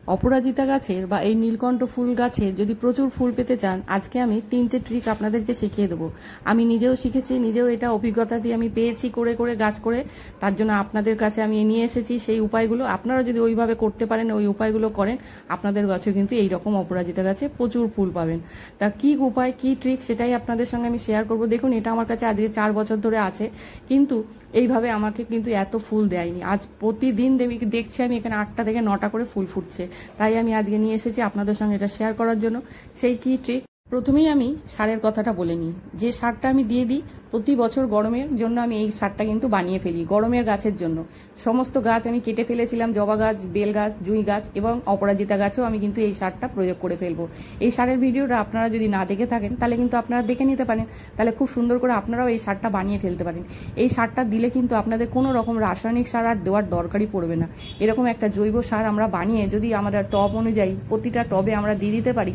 অপরাজিতা গাছের বা এই নীলকণ্ঠ ফুল গাছের যদি প্রচুর ফুল পেতে চান, আজকে আমি 3টে ট্রিক আপনাদেরকে শিখিয়ে দেবো। আমি নিজেও শিখেছি, নিজেও এটা অভিজ্ঞতা দিয়ে আমি পেয়েছি করে করে গাছ করে, তার জন্য আপনাদের কাছে আমি নিয়ে এসেছি সেই উপায়গুলো। আপনারা যদি ওইভাবে করতে পারেন, ওই উপায়গুলো করেন, আপনাদের গাছে কিন্তু এইরকম অপরাজিতা গাছে প্রচুর ফুল পাবেন। তা কি উপায়, কি ট্রিক, সেটাই আপনাদের সঙ্গে আমি শেয়ার করবো। দেখুন, এটা আমার কাছে আজকে 4 বছর ধরে আছে, কিন্তু এইভাবে আমাকে কিন্তু এত ফুল দেয়নি। আজ প্রতিদিন দেখছি আমি এখানে 8টা থেকে 9টা করে ফুল ফুটছে। তাই আমি আজকে নিয়ে এসেছি আপনাদের সঙ্গে এটা শেয়ার করার জন্য। সেই কি ট্রিক, প্রথমেই আমি সারের কথাটা বলে নিই। যে সারটা আমি দিয়ে দিই প্রতি বছর গরমের জন্য, আমি এই সারটা কিন্তু বানিয়ে ফেলি গরমের গাছের জন্য। সমস্ত গাছ আমি কেটে ফেলেছিলাম, জবা গাছ, বেল গাছ, জুঁই গাছ এবং অপরাজিতা গাছেও আমি কিন্তু এই সারটা প্রয়োগ করে ফেলবো। এই সারের ভিডিওটা আপনারা যদি না দেখে থাকেন তাহলে কিন্তু আপনারা দেখে নিতে পারেন, তাহলে খুব সুন্দর করে আপনারাও এই সারটা বানিয়ে ফেলতে পারেন। এই সারটা দিলে কিন্তু আপনাদের কোনো রকম রাসায়নিক সার আর দেওয়ার দরকারই পড়বে না। এরকম একটা জৈব সার আমরা বানিয়ে যদি আমরা টব অনুযায়ী প্রতিটা টবে আমরা দিয়ে দিতে পারি,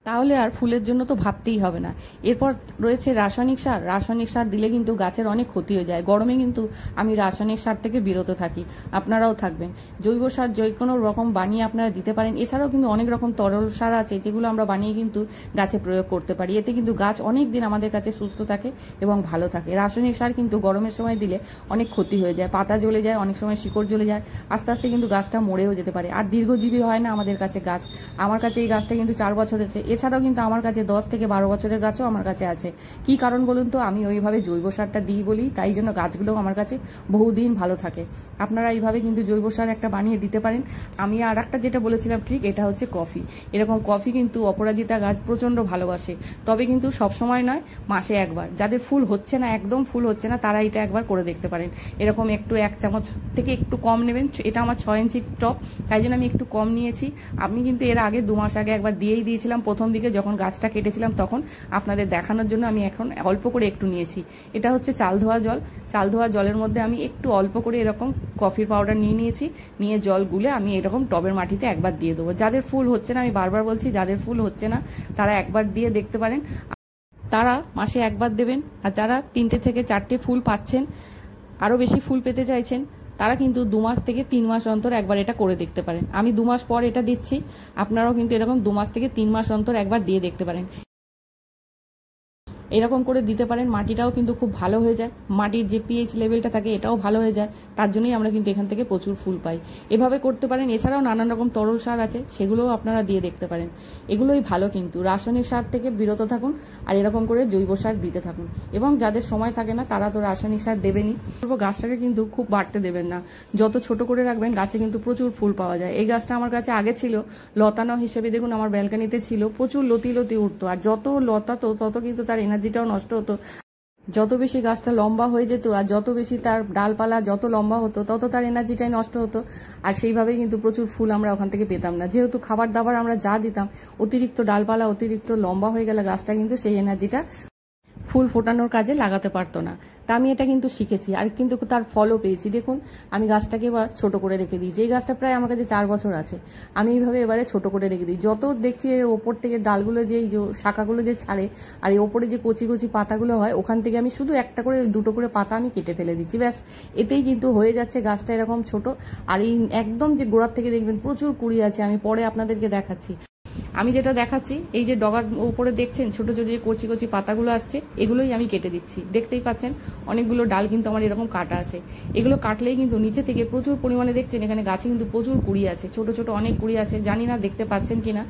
তাহলে আর ফুলের জন্য তো ভাবতেই হবে না। এরপর রয়েছে রাসায়নিক সার। রাসায়নিক সার দিলে কিন্তু গাছের অনেক ক্ষতি হয়ে যায়। গরমে কিন্তু আমি রাসায়নিক সার থেকে বিরত থাকি, আপনারাও থাকবেন। জৈব সার যে কোনো রকম বানিয়ে আপনারা দিতে পারেন। এছাড়াও কিন্তু অনেক রকম তরল সার আছে যেগুলো আমরা বানিয়ে কিন্তু গাছে প্রয়োগ করতে পারি। এতে কিন্তু গাছ অনেক দিন আমাদের কাছে সুস্থ থাকে এবং ভালো থাকে। রাসায়নিক সার কিন্তু গরমের সময় দিলে অনেক ক্ষতি হয়ে যায়, পাতা জ্বলে যায়, অনেক সময় শিকড় জ্বলে যায়, আস্তে আস্তে কিন্তু গাছটা মরেও যেতে পারে, আর দীর্ঘজীবী হয় না আমাদের কাছে গাছ। আমার কাছে এই গাছটা কিন্তু 4 বছর হয়েছে। এছাড়াও কিন্তু আমার কাছে 10 থেকে 12 বছরের গাছও আমার কাছে আছে। কি কারণ বলুন তো? আমি ওইভাবে জৈব সারটা দিই বলি, তাই জন্য গাছগুলো আমার কাছে বহুদিন ভালো থাকে। আপনারা এইভাবে কিন্তু জৈব সার একটা বানিয়ে দিতে পারেন। আমি আর একটা যেটা বলেছিলাম ট্রিক, এটা হচ্ছে কফি। এরকম কফি কিন্তু অপরাজিতা গাছ প্রচণ্ড ভালোবাসে, তবে কিন্তু সব সময় নয়, মাসে একবার। যাদের ফুল হচ্ছে না, একদম ফুল হচ্ছে না, তারা এটা একবার করে দেখতে পারেন। এরকম একটু 1 চামচ থেকে একটু কম নেবেন। এটা আমার 6 ইঞ্চির টব, তাই জন্য আমি একটু কম নিয়েছি। আমি কিন্তু এর আগে 2 মাস আগে একবার দিয়েই দিয়েছিলাম, প্রথম দিকে যখন গাছটা কেটেছিলাম তখন। আপনাদের দেখানোর জন্য আমি এখন অল্প করে একটু নিয়েছি। এটা হচ্ছে চাল ধোয়া জল। চাল ধোয়া জলের মধ্যে আমি একটু অল্প করে এরকম কফির পাউডার নিয়েছি, নিয়ে জল গুলে আমি এরকম টবের মাটিতে একবার দিয়ে দেবো। যাদের ফুল হচ্ছে না, আমি বারবার বলছি, যাদের ফুল হচ্ছে না তারা একবার দিয়ে দেখতে পারেন, তারা মাসে একবার দেবেন। আর যারা 3টে থেকে 4টে ফুল পাচ্ছেন, আরও বেশি ফুল পেতে চাইছেন, তারা কিন্তু 2 মাস থেকে 3 মাস অন্তর একবার এটা করে দেখতে পারেন। আমি 2 মাস পর এটা দিচ্ছি, আপনারাও কিন্তু এরকম 2 মাস থেকে 3 মাস অন্তর একবার দিয়ে দেখতে পারেন। এরকম করে দিতে পারেন, মাটিটাও কিন্তু খুব ভালো হয়ে যায়, মাটির যে পিএইচ লেভেলটা থাকে এটাও ভালো হয়ে যায়। তার জন্যই আমরা কিন্তু এখান থেকে প্রচুর ফুল পাই। এভাবে করতে পারেন। এছাড়াও নানান রকম তরল সার আছে, সেগুলোও আপনারা দিয়ে দেখতে পারেন। এগুলোই ভালো, কিন্তু রাসায়নিক সার থেকে বিরত থাকুন আর এরকম করে জৈব সার দিতে থাকুন। এবং যাদের সময় থাকে না তারা তো রাসায়নিক সার দেবেনই। গাছটাকে কিন্তু খুব বাড়তে দেবেন না, যত ছোট করে রাখবেন গাছে কিন্তু প্রচুর ফুল পাওয়া যায়। এই গাছটা আমার কাছে আগে ছিল লতানো হিসেবে, দেখুন আমার ব্যালকানিতে ছিল, প্রচুর লতি লতি উঠতো, আর যত লতাতো তত কিন্তু তার এনার্জিটাও নষ্ট হতো। যত বেশি গাছটা লম্বা হয়ে যেত আর যত বেশি তার ডালপালা যত লম্বা হতো তত তার এনার্জিটাই নষ্ট হতো, আর সেইভাবেই কিন্তু প্রচুর ফুল আমরা ওখান থেকে পেতাম না। যেহেতু খাবার দাবার আমরা যা দিতাম, অতিরিক্ত ডালপালা অতিরিক্ত লম্বা হয়ে গেলে গাছটা কিন্তু সেই এনার্জিটা ফুল ফোটানোর কাজে লাগাতে পারতো না। তা আমি এটা কিন্তু শিখেছি, আর কিন্তু তার ফলও পেয়েছি। দেখুন, আমি গাছটাকে এবার ছোট করে রেখে দিয়েছি। এই গাছটা প্রায় আমার কাছে 4 বছর আছে। আমি এইভাবে এবারে ছোট করে রেখে দিই। যত দেখছি এর ওপর থেকে ডালগুলো যে শাখাগুলো যে ছাড়ে আর এই ওপরে যে কচি কচি পাতাগুলো হয়, ওখান থেকে আমি শুধু একটা করে 2টো করে পাতা আমি কেটে ফেলে দিচ্ছি, ব্যাস। এতেই কিন্তু হয়ে যাচ্ছে গাছটা এরকম ছোট। আর এই একদম যে গোড়ার থেকে দেখবেন প্রচুর কুড়ি আছে, আমি পরে আপনাদেরকে দেখাচ্ছি। আমি যেটা দেখাচ্ছি, এই যে ডগার উপরে দেখছেন ছোট ছোট যে কচি কচি পাতাগুলো আসছে, এগুলোই আমি কেটে দিচ্ছি। দেখতেই পাচ্ছেন অনেকগুলো ডাল কিন্তু আমার এরকম কাটা আছে। এগুলো কাটলেই কিন্তু নিচে থেকে প্রচুর পরিমাণে, দেখছেন এখানে গাছে কিন্তু প্রচুর কুড়ি আছে, ছোট ছোট অনেক কুড়ি আছে। জানি না দেখতে পাচ্ছেন কিনা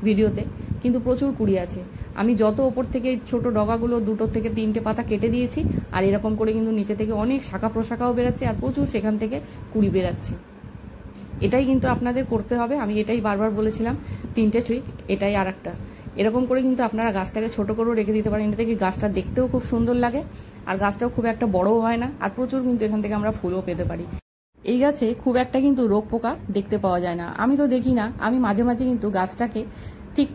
ভিডিওতে, কিন্তু প্রচুর কুড়ি আছে। আমি যত ওপর থেকে ছোট ডগাগুলো 2টো থেকে 3টে পাতা কেটে দিয়েছি, আর এরকম করে কিন্তু নিচে থেকে অনেক শাখা প্রশাখাও বেরাচ্ছে, আর প্রচুর সেখান থেকে কুড়ি বেরাচ্ছে। এটাই কিন্তু আপনাদের করতে হবে। আমি এটাই বারবার বলেছিলাম, 3টে ট্রিক, এটাই আর একটা। এরকম করে কিন্তু আপনারা গাছটাকে ছোট করেও রেখে দিতে পারেন। এটা থেকে গাছটা দেখতেও খুব সুন্দর লাগে, আর গাছটাও খুব একটা বড়ও হয় না, আর প্রচুর কিন্তু এখান থেকে আমরা ফুলও পেতে পারি। এই গাছে খুব একটা কিন্তু রোগ পোকা দেখতে পাওয়া যায় না, আমি তো দেখি না। আমি মাঝে মাঝে কিন্তু গাছটাকে ঠিক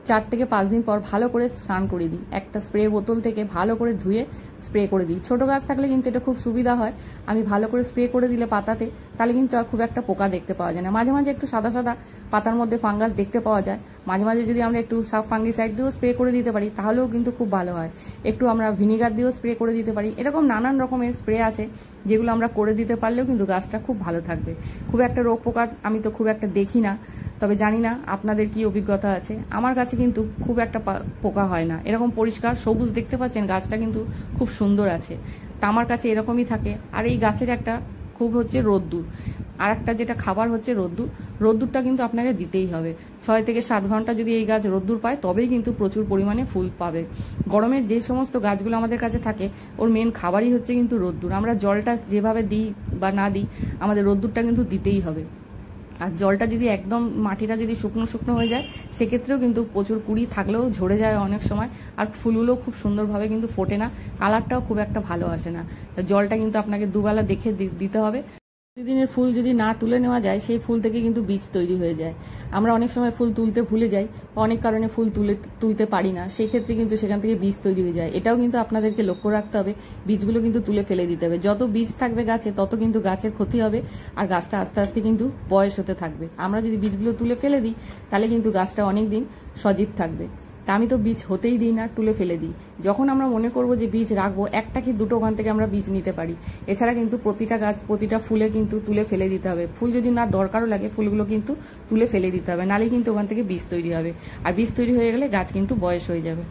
4 থেকে 5 দিন পর ভালো করে স্নান করে দিই। একটা স্প্রের বোতল থেকে ভালো করে ধুয়ে স্প্রে করে দিই। ছোট গাছ থাকলে কিন্তু এটা খুব সুবিধা হয়। আমি ভালো করে স্প্রে করে দিলে পাতাতে, তাহলে কিন্তু আর খুব একটা পোকা দেখতে পাওয়া যায় না। মাঝে মাঝে একটু সাদা সাদা পাতার মধ্যে ফাঙ্গাস দেখতে পাওয়া যায়। মাঝে মাঝে যদি আমরা একটু ফাঙ্গিসাইড দিয়েও স্প্রে করে দিতে পারি, তাহলেও কিন্তু খুব ভালো হয়। একটু আমরা ভিনিগার দিয়েও স্প্রে করে দিতে পারি। এরকম নানান রকমের স্প্রে আছে, যেগুলো আমরা করে দিতে পারলেও কিন্তু গাছটা খুব ভালো থাকবে। খুব একটা রোগ পোকা আমি তো খুব একটা দেখি না, তবে জানি না আপনাদের কি অভিজ্ঞতা আছে। আমার গাছে কিন্তু খুব একটা পোকা হয় না, এরকম পরিষ্কার সবুজ দেখতে পাচ্ছেন, গাছটা কিন্তু খুব সুন্দর আছে। তা আমার কাছে এরকমই থাকে। আর এই গাছের একটা খুব হচ্ছে রোদ্দুর, আর একটা যেটা খাবার হচ্ছে রোদ্দুর। রোদ্দুরটা কিন্তু আপনাকে দিতেই হবে। 6 থেকে 7 ঘন্টা যদি এই গাছ রোদ্দুর পায় তবেই কিন্তু প্রচুর পরিমাণে ফুল পাবে। গরমের যে সমস্ত গাছগুলো আমাদের কাছে থাকে ওর মেন খাবারই হচ্ছে কিন্তু রোদ্দুর। আমরা জলটা যেভাবে দিই বা না দিই, আমাদের রোদ্দুরটা কিন্তু দিতেই হবে। আর জলটা যদি একদম মাটিটা যদি শুকনো শুকনো হয়ে যায়, সেক্ষেত্রেও কিন্তু প্রচুর কুড়ি থাকলেও ঝরে যায় অনেক সময়, আর ফুলগুলো খুব সুন্দরভাবে কিন্তু ফোটে না, কালারটাও খুব একটা ভালো আসে না। জলটা কিন্তু আপনাকে দুবেলা দেখে দিতে হবে। প্রতিদিনের ফুল যদি না তুলে নেওয়া যায়, সেই ফুল থেকে কিন্তু বীজ তৈরি হয়ে যায়। আমরা অনেক সময় ফুল তুলতে ভুলে যাই, অনেক কারণে ফুল তুলতে পারি না, সেই ক্ষেত্রে কিন্তু সেখান থেকে বীজ তৈরি হয়ে যায়। এটাও কিন্তু আপনাদেরকে লক্ষ্য রাখতে হবে, বীজগুলো কিন্তু তুলে ফেলে দিতে হবে। যত বীজ থাকবে গাছে তত কিন্তু গাছের ক্ষতি হবে, আর গাছটা আস্তে আস্তে কিন্তু বয়স হতে থাকবে। আমরা যদি বীজগুলো তুলে ফেলে দিই, তাহলে কিন্তু গাছটা অনেক দিন সজীব থাকবে। তা আমি তো বীজ হতেই দিই না, তুলে ফেলে দিই। যখন আমরা মনে করব যে বীজ রাখবো, একটা কি দুটো ওখান থেকে আমরা বীজ নিতে পারি। এছাড়া কিন্তু প্রতিটা গাছ প্রতিটা ফুলে কিন্তু তুলে ফেলে দিতে হবে। ফুল যদি না দরকারও লাগে, ফুলগুলো কিন্তু তুলে ফেলে দিতে হবে, নাহলে কিন্তু ওখান থেকে বীজ তৈরি হবে, আর বীজ তৈরি হয়ে গেলে গাছ কিন্তু বয়স হয়ে যাবে।